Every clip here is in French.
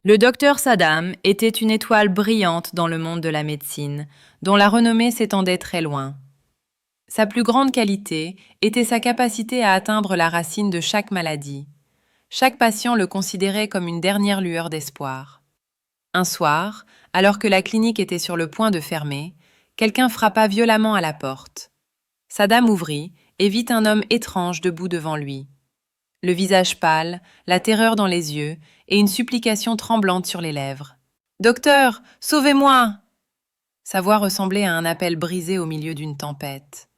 Le docteur Saddam était une étoile brillante dans le monde de la médecine, dont la renommée s'étendait très loin. Sa plus grande qualité était sa capacité à atteindre la racine de chaque maladie. Chaque patient le considérait comme une dernière lueur d'espoir. Un soir, alors que la clinique était sur le point de fermer, quelqu'un frappa violemment à la porte. Saddam ouvrit et vit un homme étrange debout devant lui. Le visage pâle, la terreur dans les yeux et une supplication tremblante sur les lèvres. « Docteur, sauvez-moi !» Sa voix ressemblait à un appel brisé au milieu d'une tempête.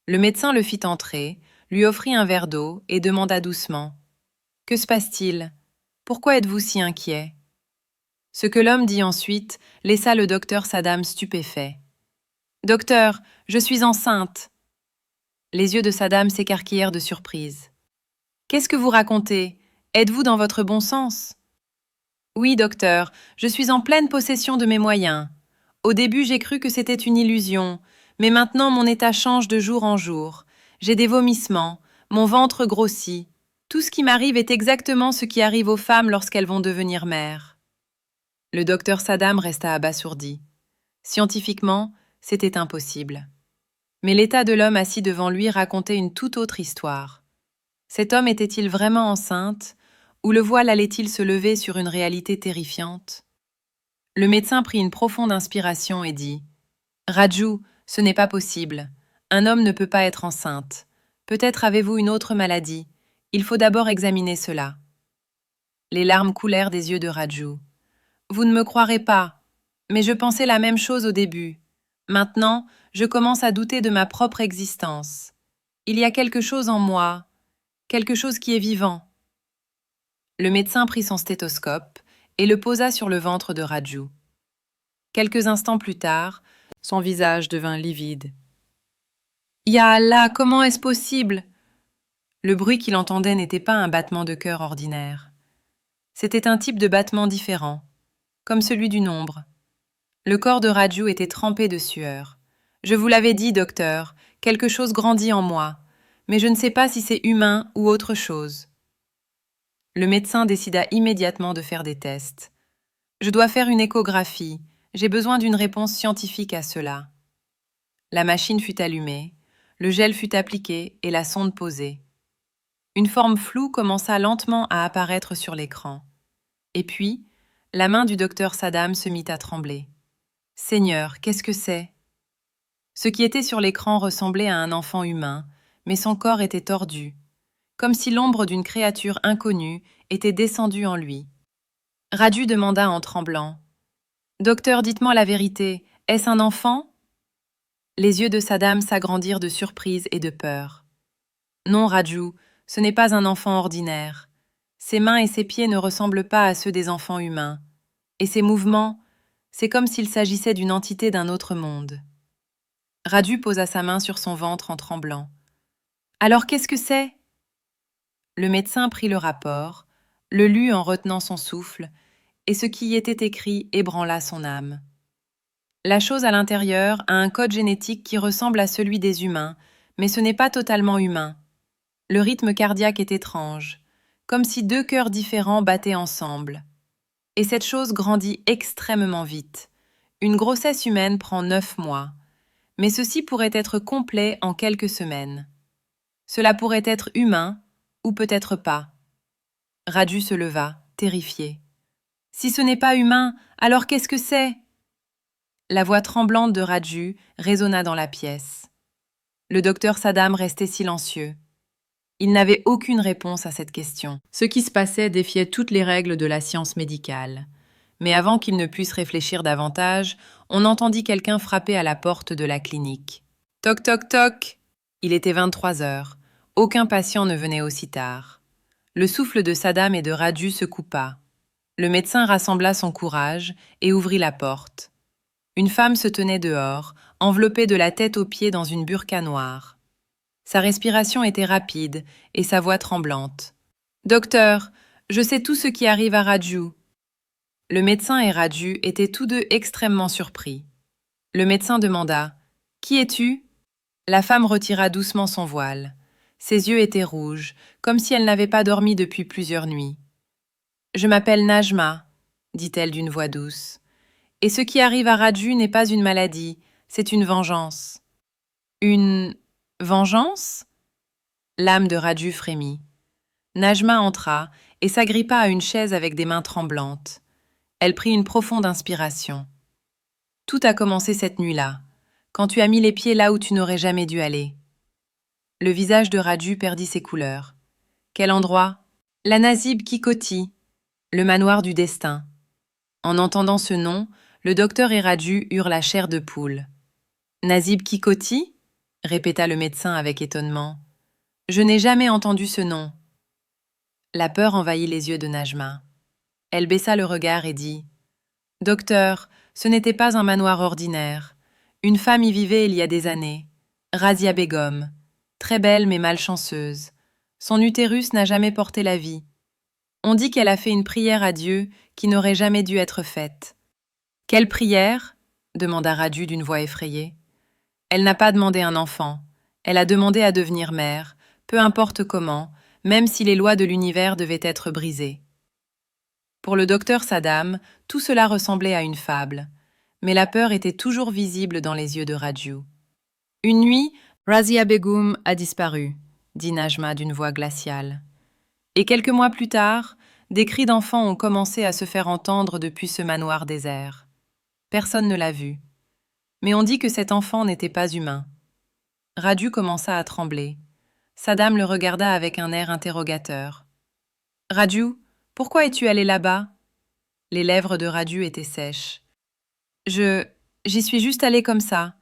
Le médecin le fit entrer, lui offrit un verre d'eau et demanda doucement. « Que se passe-t-il? Pourquoi êtes-vous si inquiet ?» Ce que l'homme dit ensuite laissa le docteur Saddam stupéfait. « Docteur, je suis enceinte !» Les yeux de Saddam s'écarquillèrent de surprise. « Qu'est-ce que vous racontez? Êtes-vous dans votre bon sens ?» « Oui, docteur, je suis en pleine possession de mes moyens. Au début, j'ai cru que c'était une illusion, mais maintenant mon état change de jour en jour. J'ai des vomissements, mon ventre grossit. Tout ce qui m'arrive est exactement ce qui arrive aux femmes lorsqu'elles vont devenir mères. » Le docteur Saddam resta abasourdi. Scientifiquement, c'était impossible. Mais l'état de l'homme assis devant lui racontait une toute autre histoire. Cet homme était-il vraiment enceinte, ou le voile allait-il se lever sur une réalité terrifiante? Le médecin prit une profonde inspiration et dit « Raju, ce n'est pas possible. Un homme ne peut pas être enceinte. Peut-être avez-vous une autre maladie. Il faut d'abord examiner cela. » Les larmes coulèrent des yeux de Raju. « Vous ne me croirez pas, mais je pensais la même chose au début. Maintenant, je commence à douter de ma propre existence. Il y a quelque chose en moi, quelque chose qui est vivant. » Le médecin prit son stéthoscope et le posa sur le ventre de Raju. Quelques instants plus tard, son visage devint livide. « Ya Allah, comment est-ce possible ?» Le bruit qu'il entendait n'était pas un battement de cœur ordinaire. C'était un type de battement différent, comme celui d'une ombre. Le corps de Raju était trempé de sueur. « Je vous l'avais dit, docteur, quelque chose grandit en moi, mais je ne sais pas si c'est humain ou autre chose. » Le médecin décida immédiatement de faire des tests. « Je dois faire une échographie. J'ai besoin d'une réponse scientifique à cela. » La machine fut allumée, le gel fut appliqué et la sonde posée. Une forme floue commença lentement à apparaître sur l'écran. Et puis, la main du docteur Saddam se mit à trembler. « Seigneur, qu'est-ce que c'est ?» Ce qui était sur l'écran ressemblait à un enfant humain, mais son corps était tordu, comme si l'ombre d'une créature inconnue était descendue en lui. Raju demanda en tremblant. « Docteur, dites-moi la vérité, est-ce un enfant ?» Les yeux de Saddam s'agrandirent de surprise et de peur. « Non, Raju, ce n'est pas un enfant ordinaire. Ses mains et ses pieds ne ressemblent pas à ceux des enfants humains. Et ses mouvements, c'est comme s'il s'agissait d'une entité d'un autre monde. » Raju posa sa main sur son ventre en tremblant. « Alors qu'est-ce que c'est ?» Le médecin prit le rapport, le lut en retenant son souffle, et ce qui y était écrit ébranla son âme. La chose à l'intérieur a un code génétique qui ressemble à celui des humains, mais ce n'est pas totalement humain. Le rythme cardiaque est étrange, comme si deux cœurs différents battaient ensemble. Et cette chose grandit extrêmement vite. Une grossesse humaine prend 9 mois, mais ceci pourrait être complet en quelques semaines. Cela pourrait être humain, ou peut-être pas. Raju se leva, terrifié. « Si ce n'est pas humain, alors qu'est-ce que c'est ?» La voix tremblante de Raju résonna dans la pièce. Le docteur Saddam restait silencieux. Il n'avait aucune réponse à cette question. Ce qui se passait défiait toutes les règles de la science médicale. Mais avant qu'il ne puisse réfléchir davantage, on entendit quelqu'un frapper à la porte de la clinique. « Toc, toc, toc !» Il était 23 heures. Aucun patient ne venait aussi tard. Le souffle de Saddam et de Raju se coupa. Le médecin rassembla son courage et ouvrit la porte. Une femme se tenait dehors, enveloppée de la tête aux pieds dans une burqa noire. Sa respiration était rapide et sa voix tremblante. « Docteur, je sais tout ce qui arrive à Raju. » Le médecin et Raju étaient tous deux extrêmement surpris. Le médecin demanda « Qui es-tu » La femme retira doucement son voile. Ses yeux étaient rouges, comme si elle n'avait pas dormi depuis plusieurs nuits. « Je m'appelle Najma. dit-elle d'une voix douce. Et ce qui arrive à Raju n'est pas une maladie, c'est une vengeance. Une vengeance? L'âme de Raju frémit. Najma entra et s'agrippa à une chaise avec des mains tremblantes. Elle prit une profonde inspiration. Tout a commencé cette nuit-là, quand tu as mis les pieds là où tu n'aurais jamais dû aller. Le visage de Raju perdit ses couleurs. Quel endroit? La Nasib Kikoti, le manoir du destin. En entendant ce nom, le docteur et Raju eurent la chair de poule. Nasib Kikoti? Répéta le médecin avec étonnement. Je n'ai jamais entendu ce nom. La peur envahit les yeux de Najma. Elle baissa le regard et dit « Docteur, ce n'était pas un manoir ordinaire. Une femme y vivait il y a des années. Razia Begum. Très belle mais malchanceuse. Son utérus n'a jamais porté la vie. On dit qu'elle a fait une prière à Dieu qui n'aurait jamais dû être faite. »« Quelle prière ?» demanda Raju d'une voix effrayée. « Elle n'a pas demandé un enfant. Elle a demandé à devenir mère, peu importe comment, même si les lois de l'univers devaient être brisées. » Pour le docteur Saddam, tout cela ressemblait à une fable, mais la peur était toujours visible dans les yeux de Raju. Une nuit, Razia Begum a disparu, dit Najma d'une voix glaciale. Et quelques mois plus tard, des cris d'enfants ont commencé à se faire entendre depuis ce manoir désert. Personne ne l'a vu. Mais on dit que cet enfant n'était pas humain. Raju commença à trembler. Saddam le regarda avec un air interrogateur. « Raju, pourquoi es-tu allé là-bas » Les lèvres de Raju étaient sèches. « J'y suis juste allé comme ça.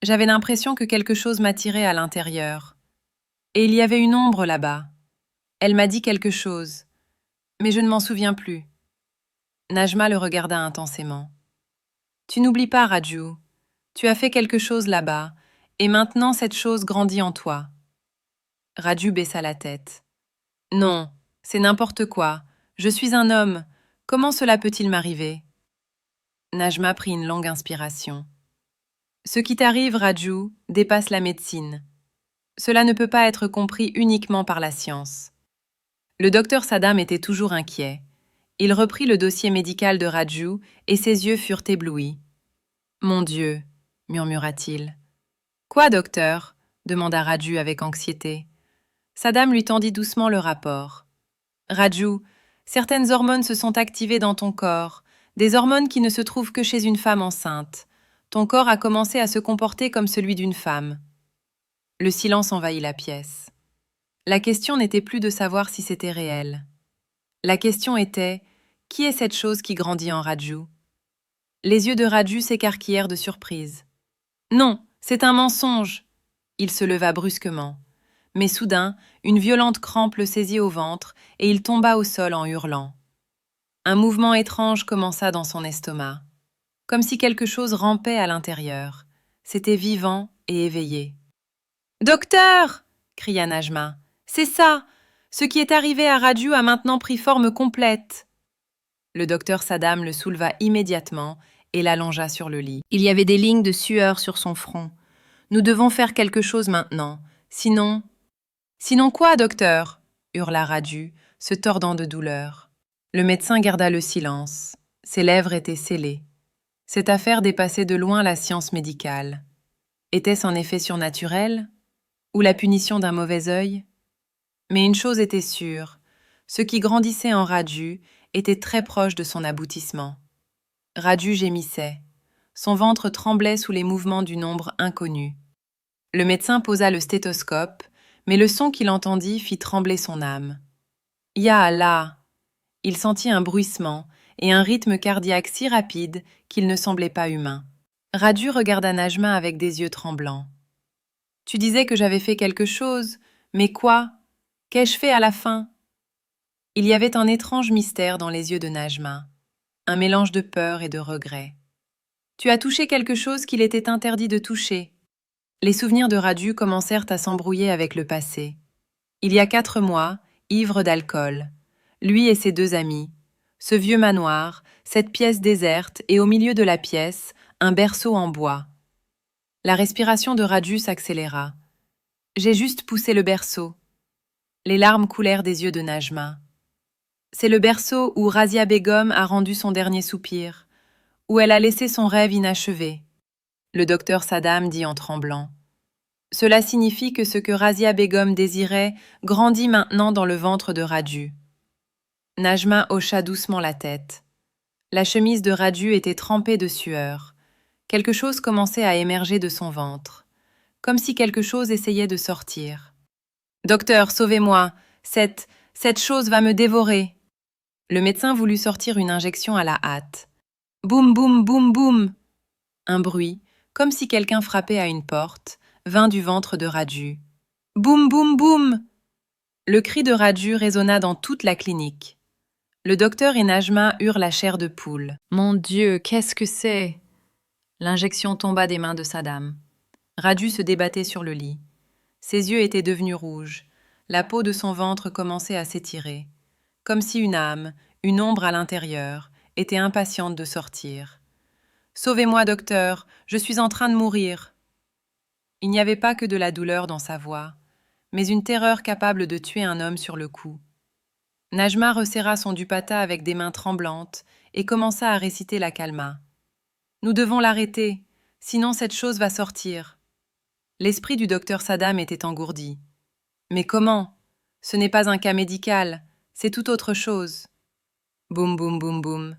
J'avais l'impression que quelque chose m'attirait à l'intérieur. Et il y avait une ombre là-bas. Elle m'a dit quelque chose, mais je ne m'en souviens plus. » Najma le regarda intensément. « Tu n'oublies pas, Raju. Tu as fait quelque chose là-bas, et maintenant cette chose grandit en toi. » Raju baissa la tête. « Non, c'est n'importe quoi. Je suis un homme. Comment cela peut-il m'arriver » Najma prit une longue inspiration. « Ce qui t'arrive, Raju, dépasse la médecine. Cela ne peut pas être compris uniquement par la science. » Le docteur Saddam était toujours inquiet. Il reprit le dossier médical de Raju et ses yeux furent éblouis. « Mon Dieu !» murmura-t-il. « Quoi, docteur ?» demanda Raju avec anxiété. Saddam lui tendit doucement le rapport. « Raju, certaines hormones se sont activées dans ton corps, des hormones qui ne se trouvent que chez une femme enceinte. Ton corps a commencé à se comporter comme celui d'une femme. » Le silence envahit la pièce. La question n'était plus de savoir si c'était réel. La question était « Qui est cette chose qui grandit en Raju ?» Les yeux de Raju s'écarquillèrent de surprise. « Non, c'est un mensonge !» Il se leva brusquement. Mais soudain, une violente crampe le saisit au ventre et il tomba au sol en hurlant. Un mouvement étrange commença dans son estomac, comme si quelque chose rampait à l'intérieur. C'était vivant et éveillé. « Docteur !» cria Najma. « C'est ça! Ce qui est arrivé à Raju a maintenant pris forme complète. » Le docteur Saddam le souleva immédiatement et l'allongea sur le lit. Il y avait des lignes de sueur sur son front. « Nous devons faire quelque chose maintenant, sinon… »« Sinon quoi, docteur ?» hurla Raju, se tordant de douleur. Le médecin garda le silence. Ses lèvres étaient scellées. Cette affaire dépassait de loin la science médicale. Était-ce un effet surnaturel? Ou la punition d'un mauvais œil? Mais une chose était sûre, ce qui grandissait en Raju était très proche de son aboutissement. Raju gémissait. Son ventre tremblait sous les mouvements d'une ombre inconnue. Le médecin posa le stéthoscope, mais le son qu'il entendit fit trembler son âme. « Ya Allah !» Il sentit un bruissement et un rythme cardiaque si rapide qu'il ne semblait pas humain. Raju regarda Najma avec des yeux tremblants. « Tu disais que j'avais fait quelque chose, mais quoi? Qu'ai-je fait à la fin ?» Il y avait un étrange mystère dans les yeux de Najma, un mélange de peur et de regret. « Tu as touché quelque chose qu'il était interdit de toucher. » Les souvenirs de Raju commencèrent à s'embrouiller avec le passé. Il y a 4 mois, ivre d'alcool, lui et ses 2 amis, ce vieux manoir, cette pièce déserte et au milieu de la pièce, un berceau en bois. La respiration de Raju s'accéléra. « J'ai juste poussé le berceau. » Les larmes coulèrent des yeux de Najma. C'est le berceau où Razia Begum a rendu son dernier soupir, où elle a laissé son rêve inachevé. Le docteur Saddam dit en tremblant. Cela signifie que ce que Razia Begum désirait grandit maintenant dans le ventre de Raju. Najma hocha doucement la tête. La chemise de Raju était trempée de sueur. Quelque chose commençait à émerger de son ventre, comme si quelque chose essayait de sortir. « Docteur, sauvez-moi, cette chose va me dévorer !» Le médecin voulut sortir une injection à la hâte. Boum, boum, boum, boum. Un bruit, comme si quelqu'un frappait à une porte, vint du ventre de Raju. Boum, boum, boum. Le cri de Raju résonna dans toute la clinique. Le docteur et Najma eurent la chair de poule. Mon Dieu, qu'est-ce que c'est? L'injection tomba des mains de Saddam. Raju se débattait sur le lit. Ses yeux étaient devenus rouges. La peau de son ventre commençait à s'étirer. Comme si une âme, une ombre à l'intérieur, était impatiente de sortir. « Sauvez-moi, docteur, je suis en train de mourir !» Il n'y avait pas que de la douleur dans sa voix, mais une terreur capable de tuer un homme sur le coup. Najma resserra son dupatta avec des mains tremblantes et commença à réciter la kalma. « Nous devons l'arrêter, sinon cette chose va sortir. » L'esprit du docteur Saddam était engourdi. « Mais comment? Ce n'est pas un cas médical, c'est tout autre chose. » Boum, boum, boum, boum.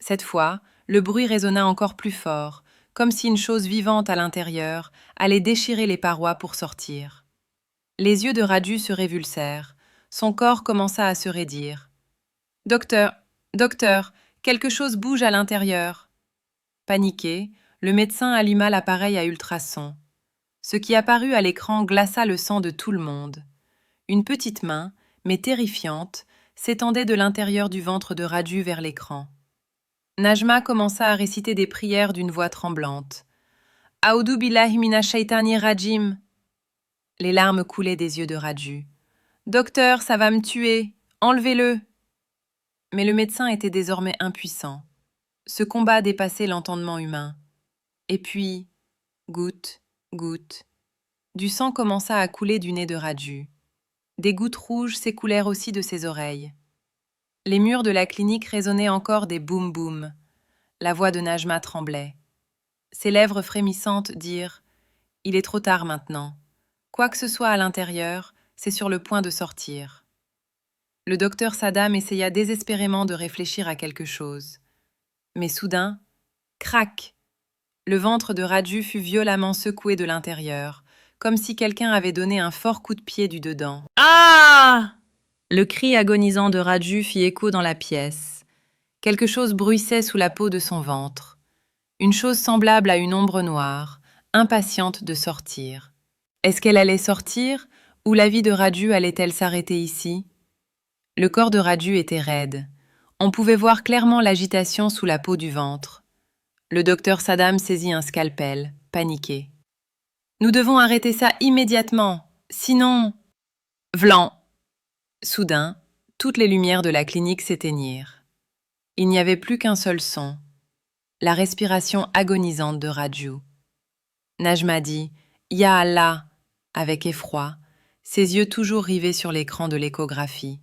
Cette fois, le bruit résonna encore plus fort, comme si une chose vivante à l'intérieur allait déchirer les parois pour sortir. Les yeux de Raju se révulsèrent, son corps commença à se raidir. « Docteur, docteur, quelque chose bouge à l'intérieur. » Paniqué, le médecin alluma l'appareil à ultrasons. Ce qui apparut à l'écran glaça le sang de tout le monde. Une petite main, mais terrifiante, s'étendait de l'intérieur du ventre de Raju vers l'écran. Najma commença à réciter des prières d'une voix tremblante. « Aoudou billahi minash shaitani rajim !» Les larmes coulaient des yeux de Raju. « Docteur, ça va me tuer! Enlevez-le !» Mais le médecin était désormais impuissant. Ce combat dépassait l'entendement humain. Et puis, goutte, goutte, du sang commença à couler du nez de Raju. Des gouttes rouges s'écoulèrent aussi de ses oreilles. Les murs de la clinique résonnaient encore des boum-boum. La voix de Najma tremblait. Ses lèvres frémissantes dirent « Il est trop tard maintenant. Quoi que ce soit à l'intérieur, c'est sur le point de sortir. » Le docteur Saddam essaya désespérément de réfléchir à quelque chose. Mais soudain, crac! Le ventre de Raju fut violemment secoué de l'intérieur, comme si quelqu'un avait donné un fort coup de pied du dedans. « Ah !» Le cri agonisant de Raju fit écho dans la pièce. Quelque chose bruissait sous la peau de son ventre. Une chose semblable à une ombre noire, impatiente de sortir. Est-ce qu'elle allait sortir, ou la vie de Raju allait-elle s'arrêter ici? Le corps de Raju était raide. On pouvait voir clairement l'agitation sous la peau du ventre. Le docteur Saddam saisit un scalpel, paniqué. « Nous devons arrêter ça immédiatement, sinon... » Vlan! Soudain, toutes les lumières de la clinique s'éteignirent. Il n'y avait plus qu'un seul son, la respiration agonisante de Raju. Najma dit « Ya Allah !» avec effroi, ses yeux toujours rivés sur l'écran de l'échographie.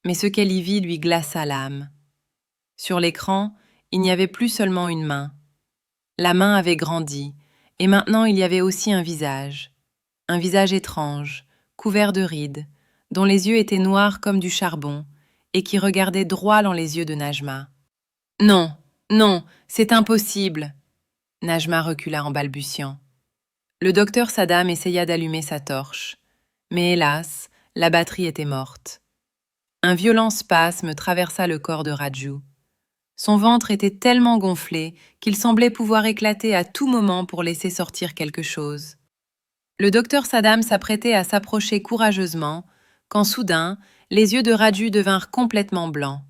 Mais ce qu'elle y vit lui glaça l'âme. Sur l'écran, il n'y avait plus seulement une main. La main avait grandi, et maintenant il y avait aussi un visage étrange, couvert de rides, dont les yeux étaient noirs comme du charbon, et qui regardait droit dans les yeux de Najma. « Non, non, c'est impossible !» Najma recula en balbutiant. Le docteur Saddam essaya d'allumer sa torche, mais hélas, la batterie était morte. Un violent spasme traversa le corps de Raju. Son ventre était tellement gonflé qu'il semblait pouvoir éclater à tout moment pour laisser sortir quelque chose. Le docteur Saddam s'apprêtait à s'approcher courageusement, quand soudain, les yeux de Raju devinrent complètement blancs.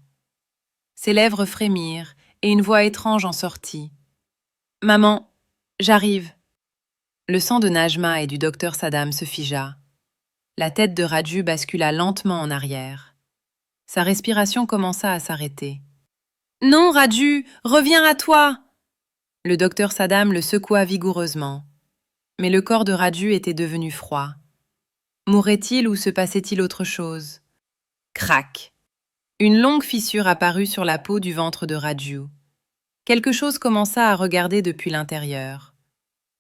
Ses lèvres frémirent et une voix étrange en sortit. « Maman, j'arrive !» Le sang de Najma et du docteur Saddam se figea. La tête de Raju bascula lentement en arrière. Sa respiration commença à s'arrêter. « Non, Raju, reviens à toi !» Le docteur Saddam le secoua vigoureusement. Mais le corps de Raju était devenu froid. Mourrait-il ou se passait-il autre chose? Crac! Une longue fissure apparut sur la peau du ventre de Raju. Quelque chose commença à regarder depuis l'intérieur.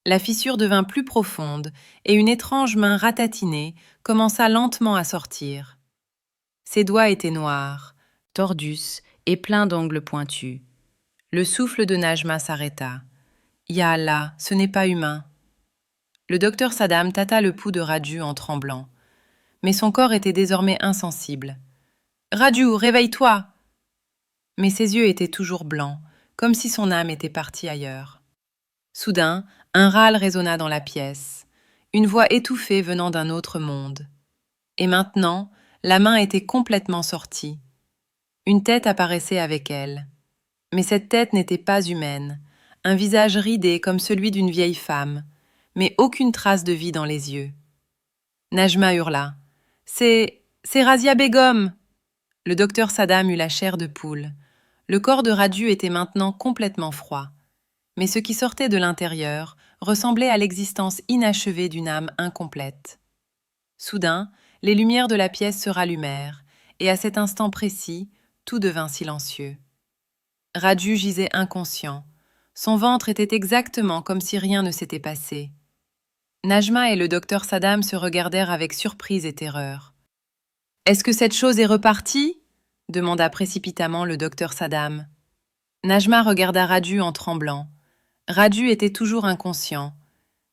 La fissure devint plus profonde et une étrange main ratatinée commença lentement à sortir. Ses doigts étaient noirs, tordus et pleins d'ongles pointus. Le souffle de Najma s'arrêta. Ya Allah, ce n'est pas humain. Le docteur Saddam tâta le pouls de Raju en tremblant. Mais son corps était désormais insensible. Raju, réveille-toi! Mais ses yeux étaient toujours blancs, comme si son âme était partie ailleurs. Soudain, un râle résonna dans la pièce, une voix étouffée venant d'un autre monde. Et maintenant, la main était complètement sortie. Une tête apparaissait avec elle. Mais cette tête n'était pas humaine, un visage ridé comme celui d'une vieille femme, mais aucune trace de vie dans les yeux. Najma hurla. « C'est Razia Begum !» Le docteur Saddam eut la chair de poule. Le corps de Raju était maintenant complètement froid. Mais ce qui sortait de l'intérieur ressemblait à l'existence inachevée d'une âme incomplète. Soudain, les lumières de la pièce se rallumèrent, et à cet instant précis, tout devint silencieux. Raju gisait inconscient. Son ventre était exactement comme si rien ne s'était passé. Najma et le docteur Saddam se regardèrent avec surprise et terreur. « Est-ce que cette chose est repartie ?» demanda précipitamment le docteur Saddam. Najma regarda Raju en tremblant. Raju était toujours inconscient,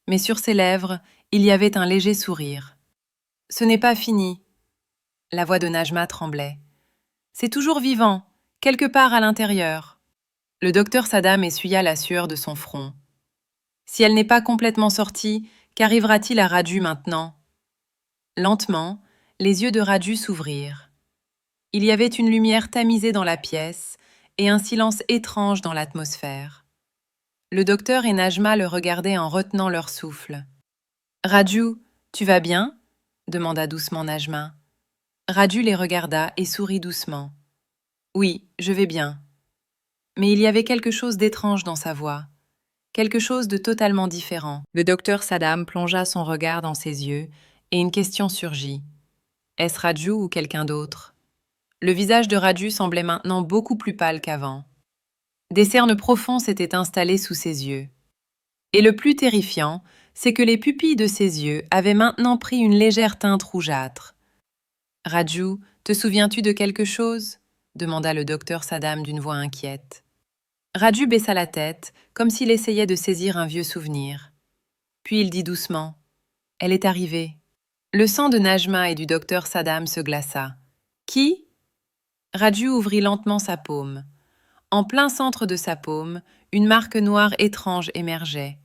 mais sur ses lèvres, il y avait un léger sourire. « Ce n'est pas fini. » La voix de Najma tremblait. « C'est toujours vivant, quelque part à l'intérieur. » Le docteur Saddam essuya la sueur de son front. « Si elle n'est pas complètement sortie, qu'arrivera-t-il à Raju maintenant ?» Lentement, les yeux de Raju s'ouvrirent. Il y avait une lumière tamisée dans la pièce et un silence étrange dans l'atmosphère. Le docteur et Najma le regardaient en retenant leur souffle. « Raju, tu vas bien ?» demanda doucement Najma. Raju les regarda et sourit doucement. « Oui, je vais bien. » Mais il y avait quelque chose d'étrange dans sa voix, quelque chose de totalement différent. Le docteur Saddam plongea son regard dans ses yeux et une question surgit. Est-ce Raju ou quelqu'un d'autre? Le visage de Raju semblait maintenant beaucoup plus pâle qu'avant. Des cernes profonds s'étaient installés sous ses yeux. Et le plus terrifiant, c'est que les pupilles de ses yeux avaient maintenant pris une légère teinte rougeâtre. « Raju, te souviens-tu de quelque chose ?» demanda le docteur Saddam d'une voix inquiète. Raju baissa la tête, comme s'il essayait de saisir un vieux souvenir. Puis il dit doucement « Elle est arrivée. » Le sang de Najma et du docteur Saddam se glaça. « Qui ?» Raju ouvrit lentement sa paume. En plein centre de sa paume, une marque noire étrange émergeait,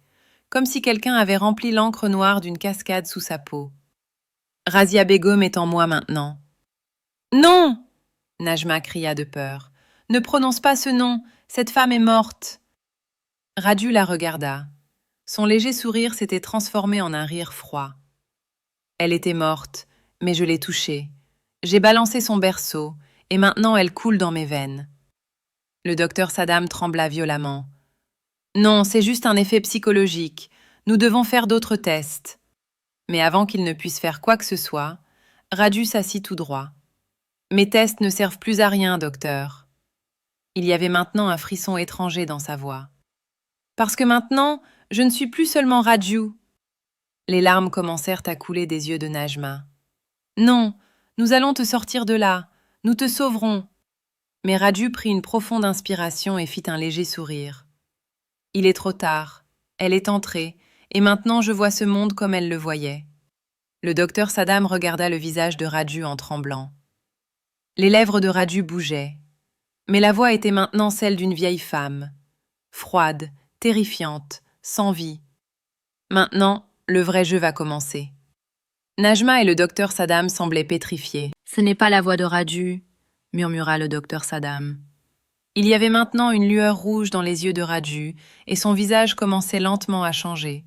comme si quelqu'un avait rempli l'encre noire d'une cascade sous sa peau. « Razia Begum est en moi maintenant. »« Non !» Najma cria de peur. « Ne prononce pas ce nom, cette femme est morte. » Raju la regarda. Son léger sourire s'était transformé en un rire froid. « Elle était morte, mais je l'ai touchée. J'ai balancé son berceau, et maintenant elle coule dans mes veines. » Le docteur Saddam trembla violemment. « Non, c'est juste un effet psychologique. Nous devons faire d'autres tests. » Mais avant qu'il ne puisse faire quoi que ce soit, Raju s'assit tout droit. « Mes tests ne servent plus à rien, docteur. » Il y avait maintenant un frisson étranger dans sa voix. « Parce que maintenant, je ne suis plus seulement Raju. » Les larmes commencèrent à couler des yeux de Najma. « Non, nous allons te sortir de là. Nous te sauverons. » Mais Raju prit une profonde inspiration et fit un léger sourire. « Il est trop tard. Elle est entrée, et maintenant je vois ce monde comme elle le voyait. » Le docteur Saddam regarda le visage de Raju en tremblant. Les lèvres de Raju bougeaient, mais la voix était maintenant celle d'une vieille femme, froide, terrifiante, sans vie. Maintenant, le vrai jeu va commencer. Najma et le docteur Saddam semblaient pétrifiés. « Ce n'est pas la voix de Raju, » murmura le docteur Saddam. Il y avait maintenant une lueur rouge dans les yeux de Raju, et son visage commençait lentement à changer.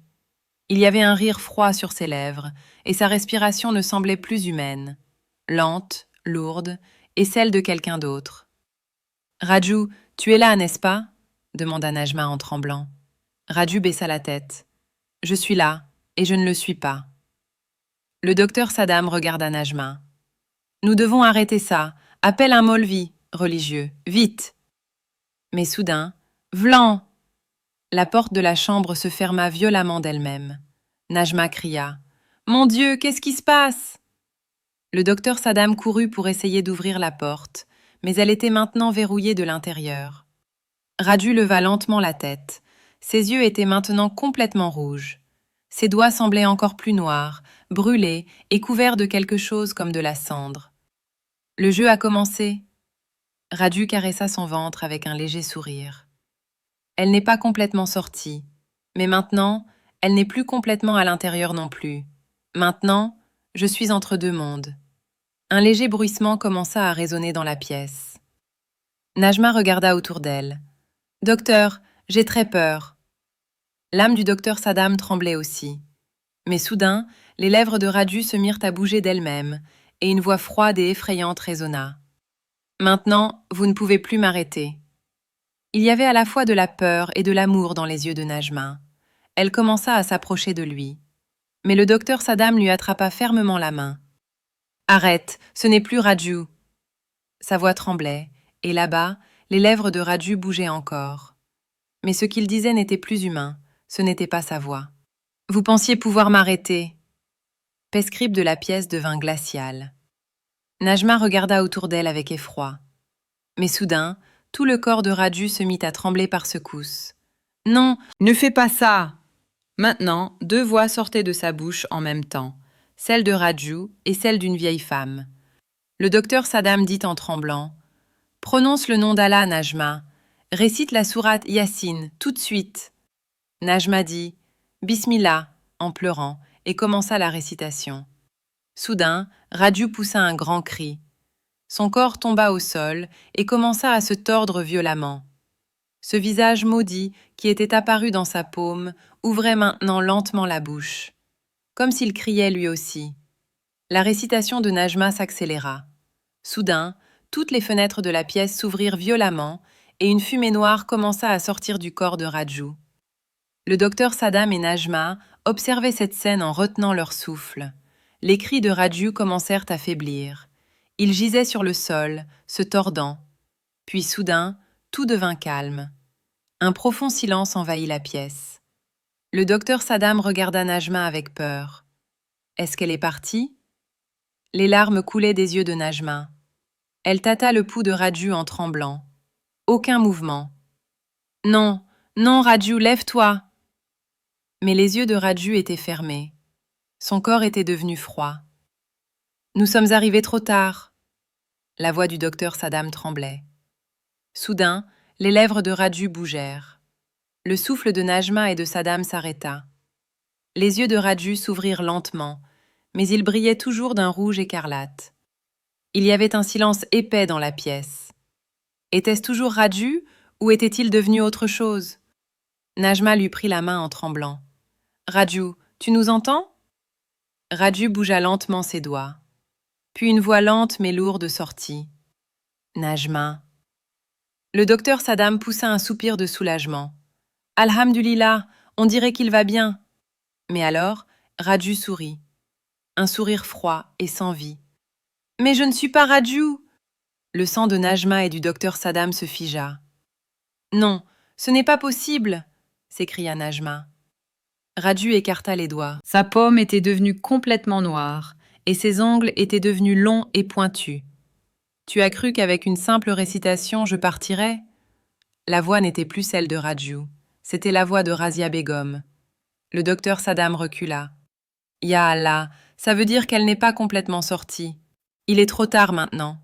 Il y avait un rire froid sur ses lèvres, et sa respiration ne semblait plus humaine, lente, lourde, et celle de quelqu'un d'autre. « Raju, tu es là, n'est-ce pas ?» demanda Najma en tremblant. Raju baissa la tête. « Je suis là, et je ne le suis pas. » Le docteur Saddam regarda Najma. « Nous devons arrêter ça, Appelle un Maulvi, religieux, vite. Mais soudain, vlan! La porte de la chambre se ferma violemment d'elle-même. Najma cria. Mon Dieu, qu'est-ce qui se passe? Le docteur Saddam courut pour essayer d'ouvrir la porte, mais elle était maintenant verrouillée de l'intérieur. Raju leva lentement la tête. Ses yeux étaient maintenant complètement rouges. Ses doigts semblaient encore plus noirs, brûlés et couverts de quelque chose comme de la cendre. Le jeu a commencé. Raju caressa son ventre avec un léger sourire. Elle n'est pas complètement sortie, mais maintenant, elle n'est plus complètement à l'intérieur non plus. Maintenant, je suis entre deux mondes. Un léger bruissement commença à résonner dans la pièce. Najma regarda autour d'elle. « Docteur, j'ai très peur. » L'âme du docteur Saddam tremblait aussi. Mais soudain, les lèvres de Raju se mirent à bouger d'elles-mêmes, et une voix froide et effrayante résonna. « Maintenant, vous ne pouvez plus m'arrêter. » Il y avait à la fois de la peur et de l'amour dans les yeux de Najma. Elle commença à s'approcher de lui. Mais le docteur Saddam lui attrapa fermement la main. « Arrête, ce n'est plus Raju. » Sa voix tremblait, et là-bas, les lèvres de Raju bougeaient encore. Mais ce qu'il disait n'était plus humain, ce n'était pas sa voix. « Vous pensiez pouvoir m'arrêter. » Pescrip de la pièce devint glacial. Najma regarda autour d'elle avec effroi. Mais soudain, tout le corps de Raju se mit à trembler par secousses. « Non, ne fais pas ça !» Maintenant, deux voix sortaient de sa bouche en même temps, celle de Raju et celle d'une vieille femme. Le docteur Saddam dit en tremblant « Prononce le nom d'Allah, Najma. Récite la sourate Yassine, tout de suite. » Najma dit « Bismillah » en pleurant et commença la récitation. Soudain, Raju poussa un grand cri. Son corps tomba au sol et commença à se tordre violemment. Ce visage maudit qui était apparu dans sa paume ouvrait maintenant lentement la bouche, comme s'il criait lui aussi. La récitation de Najma s'accéléra. Soudain, toutes les fenêtres de la pièce s'ouvrirent violemment et une fumée noire commença à sortir du corps de Raju. Le docteur Saddam et Najma observaient cette scène en retenant leur souffle. Les cris de Raju commencèrent à faiblir. Il gisait sur le sol, se tordant. Puis soudain, tout devint calme. Un profond silence envahit la pièce. Le docteur Saddam regarda Najma avec peur. Est-ce qu'elle est partie? Les larmes coulaient des yeux de Najma. Elle tâta le pouls de Raju en tremblant. Aucun mouvement. Non, non, Raju, lève-toi! Mais les yeux de Raju étaient fermés. Son corps était devenu froid. Nous sommes arrivés trop tard. La voix du docteur Saddam tremblait. Soudain, les lèvres de Raju bougèrent. Le souffle de Najma et de Saddam s'arrêta. Les yeux de Raju s'ouvrirent lentement, mais ils brillaient toujours d'un rouge écarlate. Il y avait un silence épais dans la pièce. Était-ce toujours Raju ou était-il devenu autre chose? Najma lui prit la main en tremblant. « Raju, tu nous entends ?» Raju bougea lentement ses doigts. Puis une voix lente mais lourde sortit. « Najma. » Le docteur Saddam poussa un soupir de soulagement. « Alhamdulillah, on dirait qu'il va bien. » Mais alors, Raju sourit. Un sourire froid et sans vie. « Mais je ne suis pas Raju !» Le sang de Najma et du docteur Saddam se figea. « Non, ce n'est pas possible !» s'écria Najma. Raju écarta les doigts. Sa paume était devenue complètement noire et ses ongles étaient devenus longs et pointus. « Tu as cru qu'avec une simple récitation, je partirais ?» La voix n'était plus celle de Raju, c'était la voix de Razia Begum. Le docteur Saddam recula. « Ya Allah, ça veut dire qu'elle n'est pas complètement sortie. Il est trop tard maintenant. »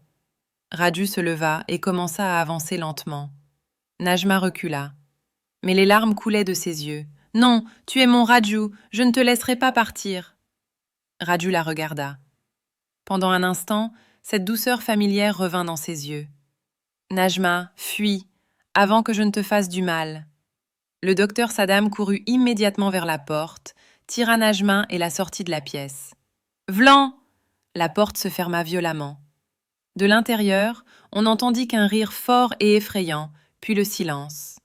Raju se leva et commença à avancer lentement. Najma recula. Mais les larmes coulaient de ses yeux. « Non, tu es mon Raju, je ne te laisserai pas partir. » Raju la regarda. Pendant un instant, cette douceur familière revint dans ses yeux. « Najma, fuis, avant que je ne te fasse du mal. » Le docteur Saddam courut immédiatement vers la porte, tira Najma et la sortit de la pièce. « Vlan !» La porte se ferma violemment. De l'intérieur, on n'entendit qu'un rire fort et effrayant, puis le silence.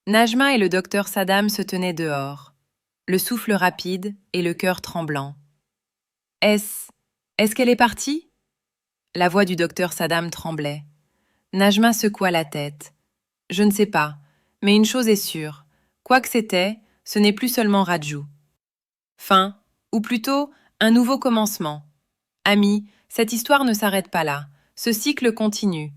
Najma et le docteur Saddam se tenaient dehors, le souffle rapide et le cœur tremblant. Est-ce qu'elle est partie? La voix du docteur Saddam tremblait. Najma secoua la tête. Je ne sais pas, mais une chose est sûre. Quoi que c'était, ce n'est plus seulement Raju. Fin, ou plutôt, un nouveau commencement. Amis, cette histoire ne s'arrête pas là. Ce cycle continue.